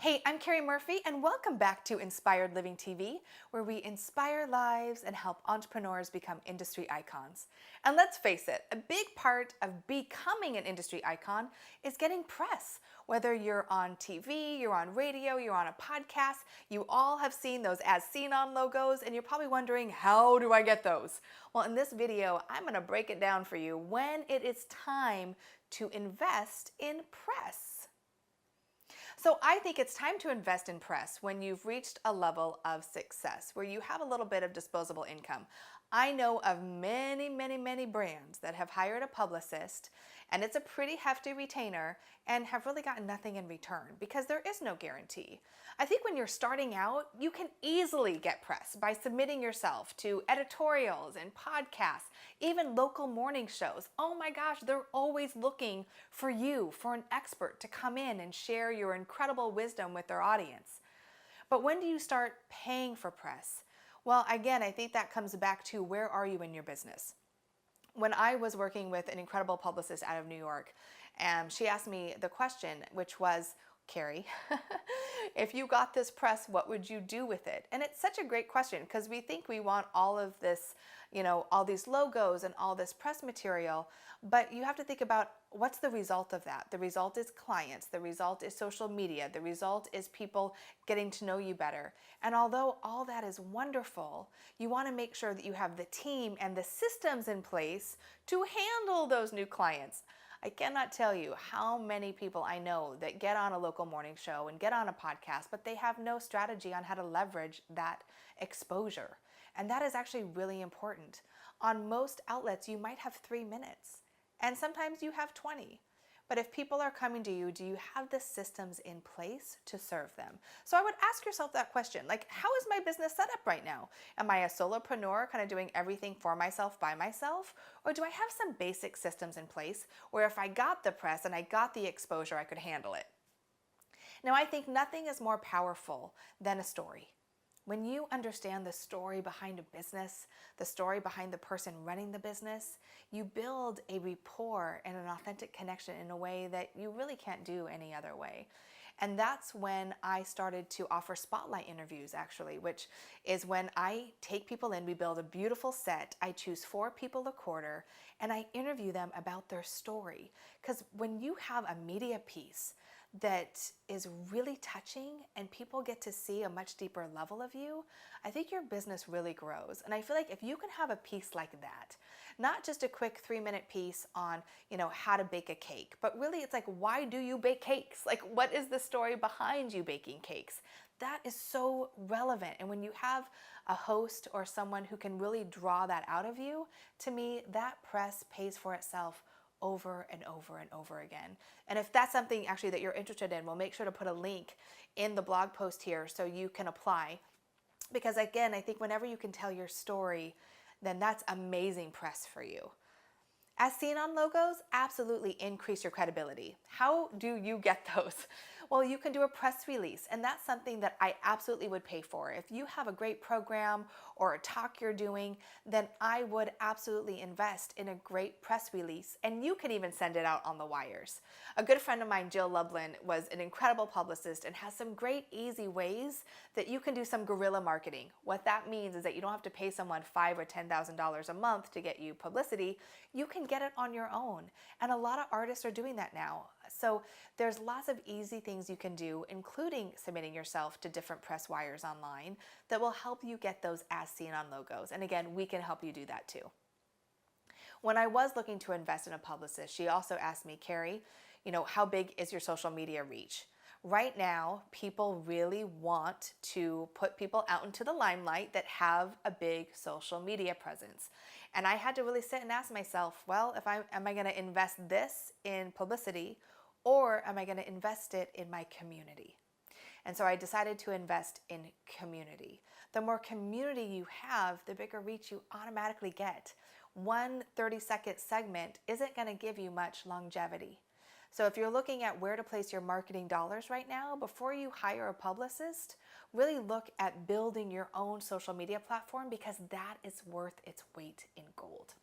Hey, I'm Keri Murphy, and welcome back to Inspired Living TV, where we inspire lives and help entrepreneurs become industry icons. And let's face it, a big part of becoming an industry icon is getting press. Whether you're on TV, you're on radio, you're on a podcast, you all have seen those as seen on logos, and you're probably wondering, how do I get those? Well, in this video, I'm going to break it down for you when it is time to invest in press. So I think it's time to invest in press when you've reached a level of success, where you have a little bit of disposable income. I know of many brands that have hired a publicist, and it's a pretty hefty retainer, and have really gotten nothing in return because there is no guarantee. I think when you're starting out, you can easily get press by submitting yourself to editorials and podcasts, even local morning shows. Oh my gosh, they're always looking for you, for an expert to come in and share your incredible wisdom with their audience. But when do you start paying for press? Well, again, I think that comes back to where are you in your business? When I was working with an incredible publicist out of New York, she asked me the question, which was, Keri, if you got this press, what would you do with it? And it's such a great question because we think we want all of this, all these logos and all this press material, but you have to think about what's the result of that. The result is clients. The result is social media. The result is people getting to know you better. And although all that is wonderful, you want to make sure that you have the team and the systems in place to handle those new clients. I cannot tell you how many people I know that get on a local morning show and get on a podcast, but they have no strategy on how to leverage that exposure. And that is actually really important. On most outlets, you might have 3 minutes, and sometimes you have 20. But if people are coming to you, do you have the systems in place to serve them? So I would ask yourself that question, like, how is my business set up right now? Am I a solopreneur kind of doing everything for myself by myself? Or do I have some basic systems in place where if I got the press and I got the exposure, I could handle it? Now, I think nothing is more powerful than a story. When you understand the story behind a business, the story behind the person running the business, you build a rapport and an authentic connection in a way that you really can't do any other way. And that's when I started to offer spotlight interviews, actually, which is when I take people in, we build a beautiful set, I choose 4 people a quarter, and I interview them about their story. Because when you have a media piece that is really touching and people get to see a much deeper level of you, I think your business really grows. And I feel like if you can have a piece like that, not just a quick 3-minute piece on, how to bake a cake, but really it's like, why do you bake cakes? Like, what is the story behind you baking cakes? That is so relevant. And when you have a host or someone who can really draw that out of you, to me, that press pays for itself over and over and over again. And if that's something actually that you're interested in, we'll make sure to put a link in the blog post here so you can apply. Because again, I think whenever you can tell your story, then that's amazing press for you. As seen on logos, absolutely increase your credibility. How do you get those? Well, you can do a press release, and that's something that I absolutely would pay for. If you have a great program or a talk you're doing, then I would absolutely invest in a great press release, and you can even send it out on the wires. A good friend of mine, Jill Lublin, was an incredible publicist and has some great easy ways that you can do some guerrilla marketing. What that means is that you don't have to pay someone $5,000 or $10,000 a month to get you publicity. You can get it on your own, and a lot of artists are doing that now. So there's lots of easy things you can do, including submitting yourself to different press wires online that will help you get those as seen on logos. And again, we can help you do that too. When I was looking to invest in a publicist, she also asked me, Keri, how big is your social media reach? Right now, people really want to put people out into the limelight that have a big social media presence. And I had to really sit and ask myself, well, am I going to invest this in publicity, or am I going to invest it in my community? And so I decided to invest in community. The more community you have, the bigger reach you automatically get. One 30-second segment isn't going to give you much longevity. So if you're looking at where to place your marketing dollars right now, before you hire a publicist, really look at building your own social media platform, because that is worth its weight in gold.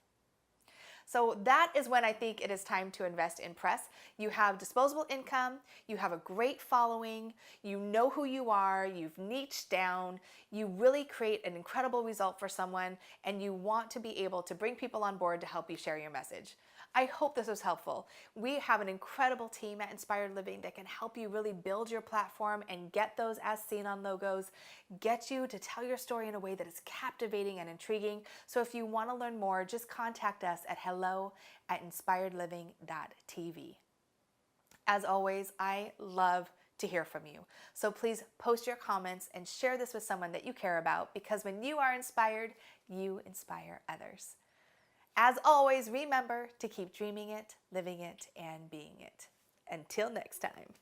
So that is when I think it is time to invest in press. You have disposable income, you have a great following, you know who you are, you've niched down, you really create an incredible result for someone, and you want to be able to bring people on board to help you share your message. I hope this was helpful. We have an incredible team at Inspired Living that can help you really build your platform and get those as seen on logos, get you to tell your story in a way that is captivating and intriguing. So if you want to learn more, just contact us at hello@inspiredliving.tv. As always, I love to hear from you. So please post your comments and share this with someone that you care about, because when you are inspired, you inspire others. As always, remember to keep dreaming it, living it, and being it. Until next time.